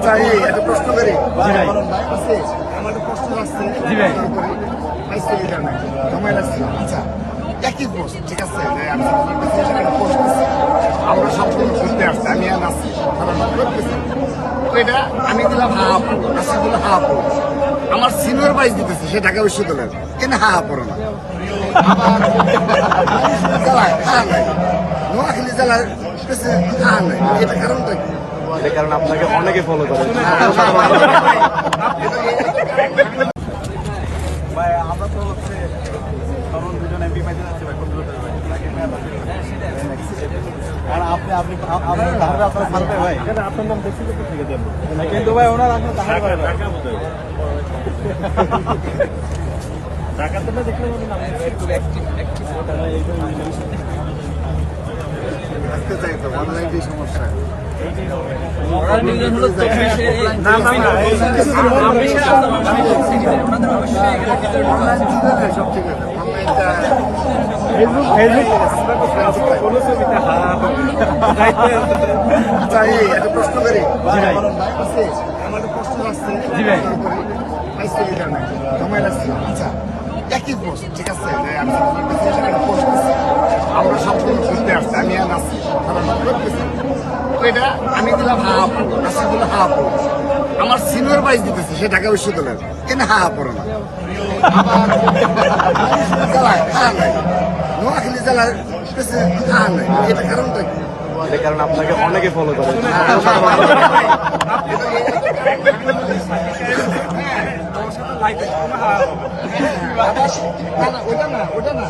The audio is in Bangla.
আচ্ছা এই একটা প্রশ্ন করি আমার একটা প্রশ্ন আসছে সময় লাগছে আচ্ছা একই পোস্ট ঠিক আছে আমরা সম্পূর্ণ করতে আসছি আমি আর আসছি তো এটা আমি দিলাম হাফ আসছি দিলাম হাফ আমার সিনিয়র বাইক দিতেছে সে ঢাকা বিশ্ববিদ্যালয়ের কেন হাফ পড়ো না নোয়াখালী জেলার হ্যাঁ নাই এটা কারণটা কি কারণ আপনাকে অনেকে ফলো করে ভাই আমরা তো হচ্ছে তরুণ দুজন এমপি পাইতে যাচ্ছি ভাই কম্পিউটার ভাই আর আপনি আপনি তাহলে আপনার মানবে ভাই আপনার নাম দেখছি তো ঠিক আছে কিন্তু ভাই ওনার আপনার তাহলে ভাই ঢাকা তো দেখলে নাম একটু অ্যাক্টিভ আসতে চাই তো অনলাইন যে সমস্যা সব ঠিক আছে আচ্ছা এই একটা প্রশ্ন করি আমার একটা প্রশ্ন আসছে সময় লাগছে আচ্ছা একই পোস্ট ঠিক আছে আমরা সম্পূর্ণ করতে আসছি আমি আর আসছি তো এটা আমি দিলাম হাফ আসছি দিলাম হাফ আমার সিনিয়র বাইক দিতেছে সে ঢাকা বিশ্ববিদ্যালয়ের কেন হাফ পড়ো না হ্যাঁ নাই নোয়াখালী জেলার হ্যাঁ নাই এটা কারণটা কি কারণ আপনাকে অনেকে ফলো করে ওটা না